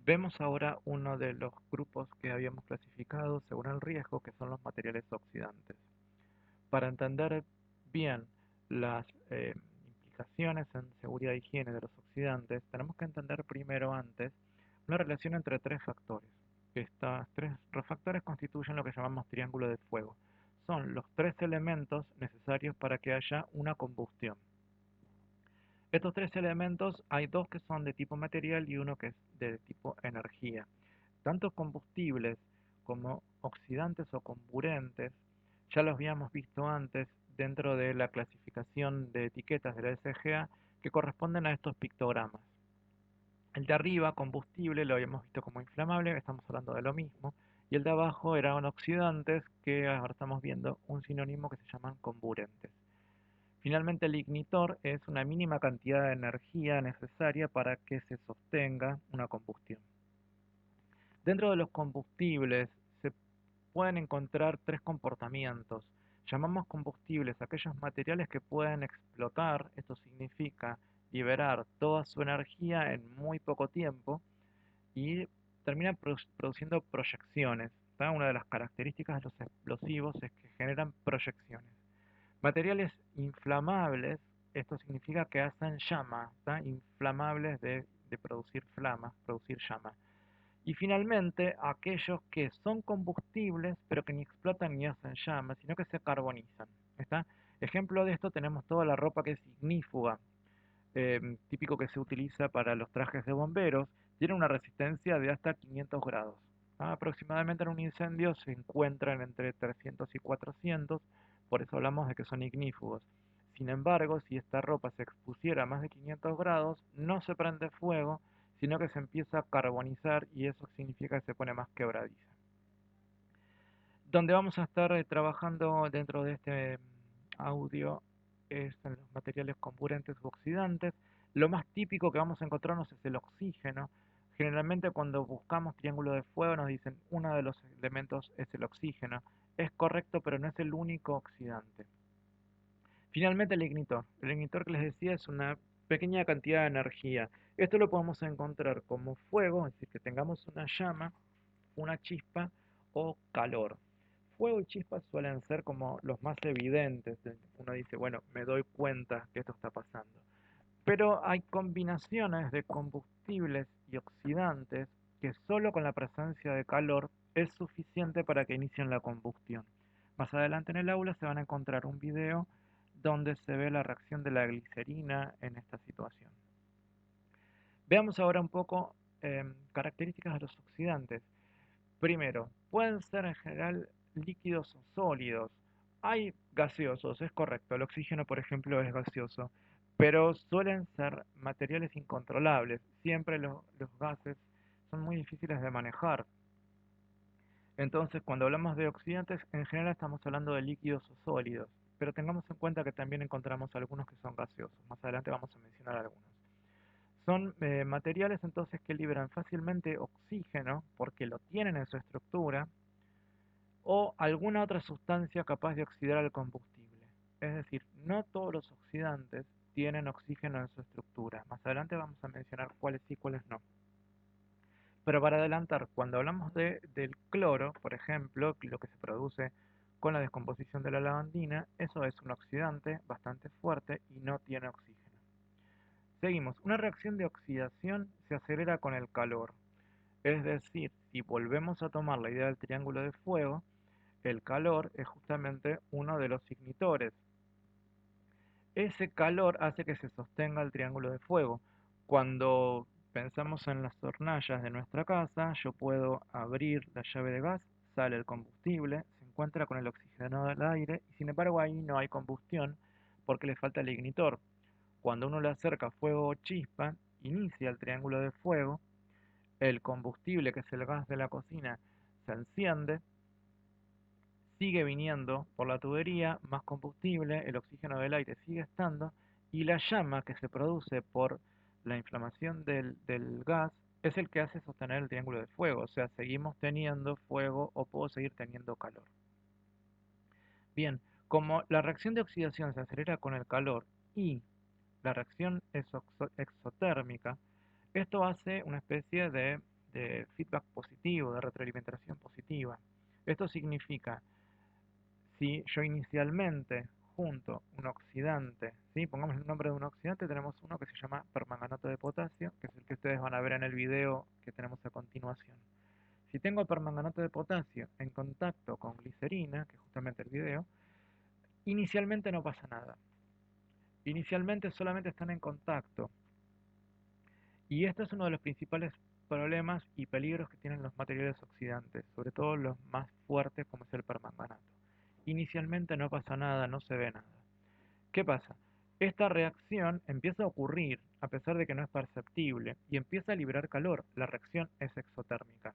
Vemos ahora uno de los grupos que habíamos clasificado según el riesgo, que son los materiales oxidantes. Para entender bien las implicaciones en seguridad e higiene de los oxidantes, tenemos que entender primero antes una relación entre tres factores. Estos tres factores constituyen lo que llamamos triángulo de fuego. Son los tres elementos necesarios para que haya una combustión. Estos tres elementos, hay dos que son de tipo material y uno que es de tipo energía. Tanto combustibles como oxidantes o comburentes, ya los habíamos visto antes dentro de la clasificación de etiquetas de la SGA que corresponden a estos pictogramas. El de arriba, combustible, lo habíamos visto como inflamable, estamos hablando de lo mismo, y el de abajo eran oxidantes, que ahora estamos viendo un sinónimo que se llaman comburentes. Finalmente, el ignitor es una mínima cantidad de energía necesaria para que se sostenga una combustión. Dentro de los combustibles se pueden encontrar tres comportamientos. Llamamos combustibles aquellos materiales que pueden explotar, esto significa liberar toda su energía en muy poco tiempo y terminan produciendo proyecciones. ¿Tá? Una de las características de los explosivos es que generan proyecciones. Materiales inflamables, esto significa que hacen llama, ¿tá? Inflamables de producir flamas, producir llama. Y finalmente, aquellos que son combustibles, pero que ni explotan ni hacen llamas, sino que se carbonizan. ¿Está? Ejemplo de esto tenemos toda la ropa que es ignífuga, típico que se utiliza para los trajes de bomberos, tiene una resistencia de hasta 500 grados. Aproximadamente en un incendio se encuentran entre 300 y 400, por eso hablamos de que son ignífugos. Sin embargo, si esta ropa se expusiera a más de 500 grados, no se prende fuego, sino que se empieza a carbonizar y eso significa que se pone más quebradiza. Donde vamos a estar trabajando dentro de este audio es en los materiales comburentes u oxidantes. Lo más típico que vamos a encontrarnos es el oxígeno. Generalmente cuando buscamos triángulo de fuego nos dicen uno de los elementos es el oxígeno. Es correcto, pero no es el único oxidante. Finalmente el ignitor. El ignitor que les decía es una pequeña cantidad de energía. Esto lo podemos encontrar como fuego, es decir, que tengamos una llama, una chispa o calor. Fuego y chispas suelen ser como los más evidentes. Uno dice, bueno, me doy cuenta que esto está pasando. Pero hay combinaciones de combustibles y oxidantes que solo con la presencia de calor es suficiente para que inicien la combustión. Más adelante en el aula se van a encontrar un video donde se ve la reacción de la glicerina en esta situación. Veamos ahora un poco características de los oxidantes. Primero, pueden ser en general líquidos o sólidos. Hay gaseosos, es correcto. El oxígeno, por ejemplo, es gaseoso. Pero suelen ser materiales incontrolables. Siempre los gases son muy difíciles de manejar. Entonces, cuando hablamos de oxidantes, en general estamos hablando de líquidos o sólidos. Pero tengamos en cuenta que también encontramos algunos que son gaseosos. Más adelante vamos a mencionar algunos. Son materiales entonces que liberan fácilmente oxígeno porque lo tienen en su estructura o alguna otra sustancia capaz de oxidar al combustible. Es decir, no todos los oxidantes tienen oxígeno en su estructura. Más adelante vamos a mencionar cuáles sí y cuáles no. Pero para adelantar, cuando hablamos del cloro, por ejemplo, lo que se produce con la descomposición de la lavandina, eso es un oxidante bastante fuerte y no tiene oxígeno. Seguimos. Una reacción de oxidación se acelera con el calor. Es decir, si volvemos a tomar la idea del triángulo de fuego, el calor es justamente uno de los ignitores. Ese calor hace que se sostenga el triángulo de fuego. Cuando pensamos en las hornallas de nuestra casa, yo puedo abrir la llave de gas, sale el combustible, se encuentra con el oxígeno del aire y sin embargo ahí no hay combustión porque le falta el ignitor. Cuando uno le acerca fuego o chispa, inicia el triángulo de fuego, el combustible, que es el gas de la cocina, se enciende, sigue viniendo por la tubería, más combustible, el oxígeno del aire sigue estando, y la llama que se produce por la inflamación del gas es el que hace sostener el triángulo de fuego, o sea, seguimos teniendo fuego o puedo seguir teniendo calor. Bien, como la reacción de oxidación se acelera con el calor y la reacción es exotérmica, esto hace una especie de feedback positivo, de retroalimentación positiva. Esto significa, si yo inicialmente junto un oxidante, ¿sí? Pongamos el nombre de un oxidante, tenemos uno que se llama permanganato de potasio, que es el que ustedes van a ver en el video que tenemos a continuación. Si tengo permanganato de potasio en contacto con glicerina, que es justamente el video, inicialmente no pasa nada. Inicialmente solamente están en contacto. Y este es uno de los principales problemas y peligros que tienen los materiales oxidantes, sobre todo los más fuertes como es el permanganato. Inicialmente no pasa nada, no se ve nada. ¿Qué pasa? Esta reacción empieza a ocurrir a pesar de que no es perceptible y empieza a liberar calor. La reacción es exotérmica.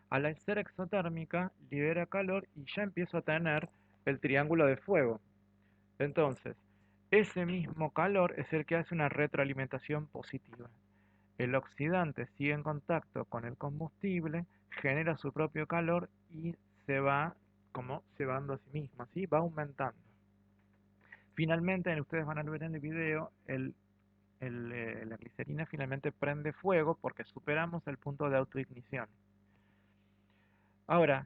Al ser exotérmica, libera calor y ya empiezo a tener el triángulo de fuego. Entonces, ese mismo calor es el que hace una retroalimentación positiva. El oxidante sigue en contacto con el combustible, genera su propio calor y se va como cebando a sí mismo, ¿sí? Va aumentando. Finalmente, ustedes van a ver en el video, la glicerina finalmente prende fuego porque superamos el punto de autoignición. Ahora,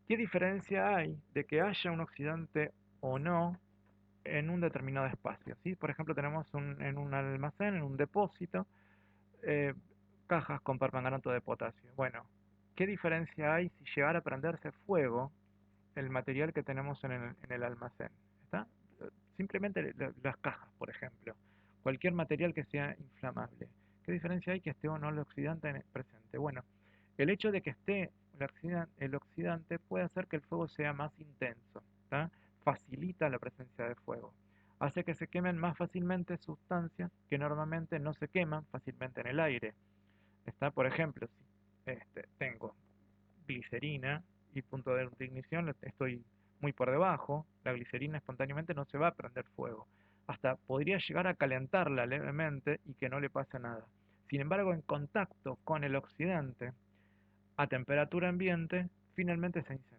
¿qué diferencia hay de que haya un oxidante o no en un determinado espacio? ¿Sí? Por ejemplo, tenemos en un almacén, en un depósito, eh, cajas con permanganato de potasio. Bueno, ¿qué diferencia hay si llegara a prenderse fuego el material que tenemos en el almacén? ¿Está? Simplemente las cajas, por ejemplo. Cualquier material que sea inflamable. ¿Qué diferencia hay que esté o no el oxidante presente? Bueno, el hecho de que esté el oxidante puede hacer que el fuego sea más intenso. ¿Tá? Facilita la presencia de fuego. Hace que se quemen más fácilmente sustancias que normalmente no se queman fácilmente en el aire. Está, por ejemplo, si tengo glicerina y punto de ignición estoy muy por debajo, la glicerina espontáneamente no se va a prender fuego. Hasta podría llegar a calentarla levemente y que no le pase nada. Sin embargo, en contacto con el oxidante a temperatura ambiente, finalmente se incendia.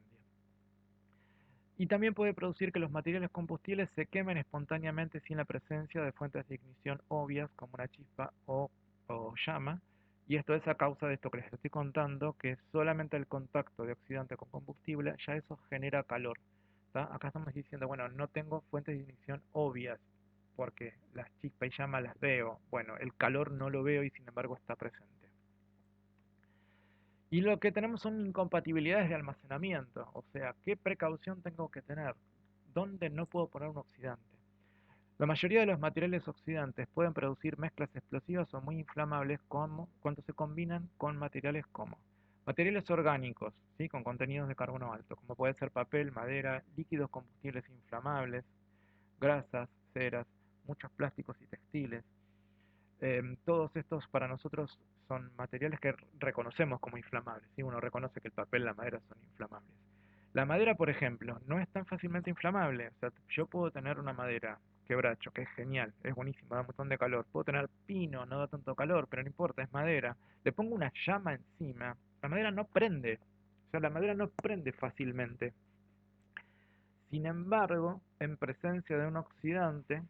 Y también puede producir que los materiales combustibles se quemen espontáneamente sin la presencia de fuentes de ignición obvias como una chispa o llama, y esto es a causa de esto que les estoy contando, que solamente el contacto de oxidante con combustible, ya eso genera calor. ¿Tá? Acá estamos diciendo, bueno, no tengo fuentes de ignición obvias, porque las chispas y llamas las veo. Bueno, el calor no lo veo y sin embargo está presente. Y lo que tenemos son incompatibilidades de almacenamiento, o sea, ¿qué precaución tengo que tener? ¿Dónde no puedo poner un oxidante? La mayoría de los materiales oxidantes pueden producir mezclas explosivas o muy inflamables cuando se combinan con materiales como materiales orgánicos, ¿sí? Con contenidos de carbono alto, como puede ser papel, madera, líquidos combustibles inflamables, grasas, ceras, muchos plásticos y textiles. Todos estos para nosotros son materiales que reconocemos como inflamables, ¿sí? Uno reconoce que el papel y la madera son inflamables. La madera, por ejemplo, no es tan fácilmente inflamable. O sea, yo puedo tener una madera quebracho, que es genial, es buenísimo, da un montón de calor. Puedo tener pino, no da tanto calor, pero no importa, es madera. Le pongo una llama encima, la madera no prende. O sea, la madera no prende fácilmente. Sin embargo, en presencia de un oxidante,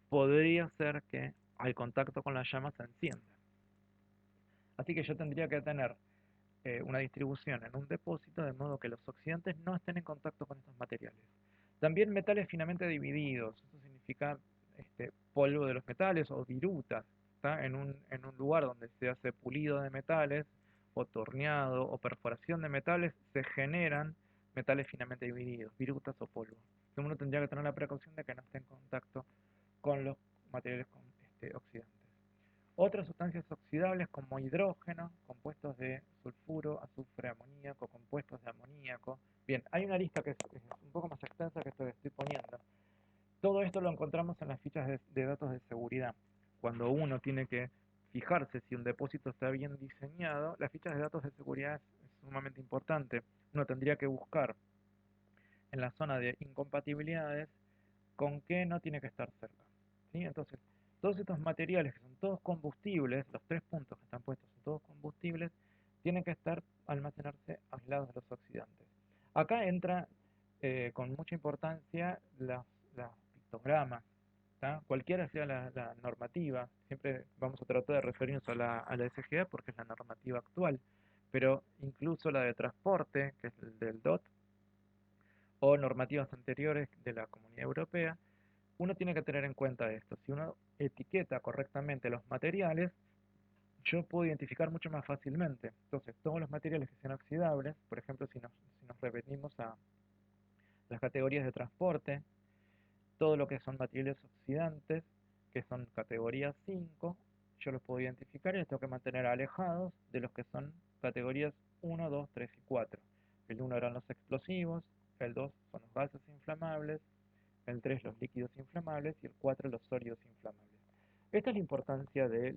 podría ser que al contacto con la llama se encienda. Así que yo tendría que tener una distribución en un depósito de modo que los oxidantes no estén en contacto con estos materiales. También metales finamente divididos, eso significa polvo de los metales o virutas, ¿tá? En un lugar donde se hace pulido de metales o torneado o perforación de metales, se generan metales finamente divididos, virutas o polvo. Entonces uno tendría que tener la precaución de que no esté en contacto con los materiales oxidantes. Otras sustancias oxidables como hidrógeno, compuestos de sulfuro, azufre, amoníaco, compuestos de amoníaco. Bien, hay una lista que es un poco más extensa que estoy poniendo. Todo esto lo encontramos en las fichas de datos de seguridad. Cuando uno tiene que fijarse si un depósito está bien diseñado, las fichas de datos de seguridad es sumamente importante. Uno tendría que buscar en la zona de incompatibilidades con qué no tiene que estar cerca. ¿Sí? Entonces, todos estos materiales que son todos combustibles, los tres puntos que están puestos son todos combustibles, tienen que almacenarse aislados de los oxidantes. Acá entra con mucha importancia los pictogramas. ¿tá? Cualquiera sea la normativa, siempre vamos a tratar de referirnos a la SGA porque es la normativa actual, pero incluso la de transporte, que es el del DOT, o normativas anteriores de la Comunidad Europea, uno tiene que tener en cuenta esto. Si uno etiqueta correctamente los materiales, yo puedo identificar mucho más fácilmente. Entonces, todos los materiales que sean oxidables, por ejemplo, si nos repetimos a las categorías de transporte, todo lo que son materiales oxidantes, que son categoría 5, yo los puedo identificar y los tengo que mantener alejados de los que son categorías 1, 2, 3 y 4. El 1 eran los explosivos, el 2 son los gases inflamables, el 3 los líquidos inflamables y el 4 los sólidos inflamables. Esta es la importancia de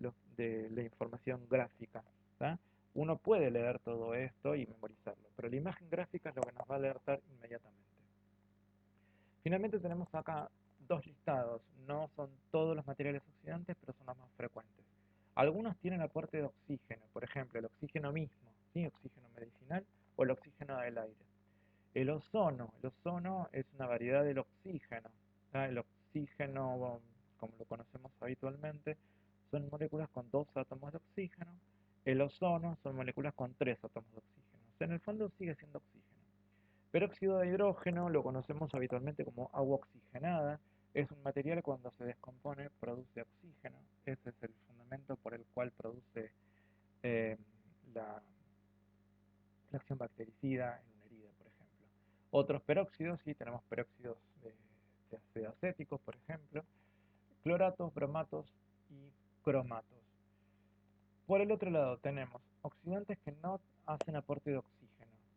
la información gráfica, ¿tá? Uno puede leer todo esto y memorizarlo, pero la imagen gráfica es lo que nos va a alertar inmediatamente. Finalmente tenemos acá dos listados, no son todos los materiales oxidantes, pero son los más frecuentes. Algunos tienen aporte de oxígeno, por ejemplo, el oxígeno mismo, ¿sí? Oxígeno medicinal o el oxígeno del aire. El ozono es una variedad del oxígeno, ¿tá? El oxígeno, como lo conocemos habitualmente, son moléculas con 2 átomos de oxígeno. El ozono son moléculas con 3 átomos de oxígeno. O sea, en el fondo sigue siendo oxígeno. Peróxido de hidrógeno lo conocemos habitualmente como agua oxigenada. Es un material que cuando se descompone produce oxígeno. Ese es el fundamento por el cual produce eh, la, la acción bactericida en una herida, por ejemplo. Otros peróxidos, sí, tenemos peróxidos de ácido acéticos, por ejemplo, cloratos, bromatos y cromatos. Por el otro lado tenemos oxidantes que no hacen aporte de oxígeno.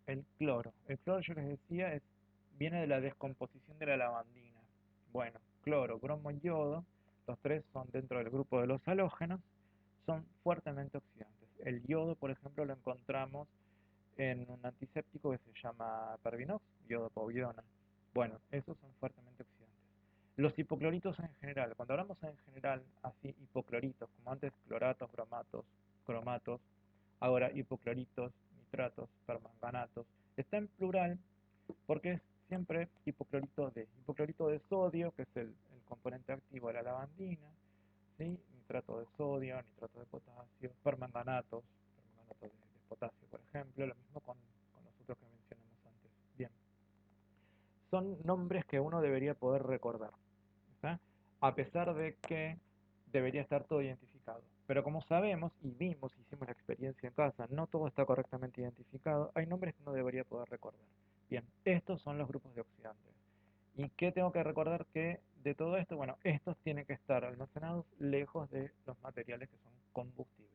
El cloro. El cloro, yo les decía, viene de la descomposición de la lavandina. Bueno, cloro, bromo y yodo, los tres son dentro del grupo de los halógenos, son fuertemente oxidantes. El yodo, por ejemplo, lo encontramos en un antiséptico que se llama Pervinox, yodopovidona. Bueno, esos son fuertemente oxidantes. Los hipocloritos en general, cuando hablamos en general así hipocloritos, como antes cloratos, bromatos, cromatos, ahora hipocloritos, nitratos, permanganatos, está en plural porque es siempre hipoclorito de sodio, que es el componente activo de la lavandina, ¿sí? Nitrato de sodio, nitrato de potasio, permanganato de potasio, por ejemplo, lo mismo con los otros que mencionamos antes. Bien, son nombres que uno debería poder recordar, ¿está? A pesar de que debería estar todo identificado. Pero como sabemos y vimos, hicimos la experiencia en casa, no todo está correctamente identificado, hay nombres que uno debería poder recordar. Bien, estos son los grupos de oxidantes. ¿Y qué tengo que recordar que de todo esto? Bueno, estos tienen que estar almacenados lejos de los materiales que son combustibles.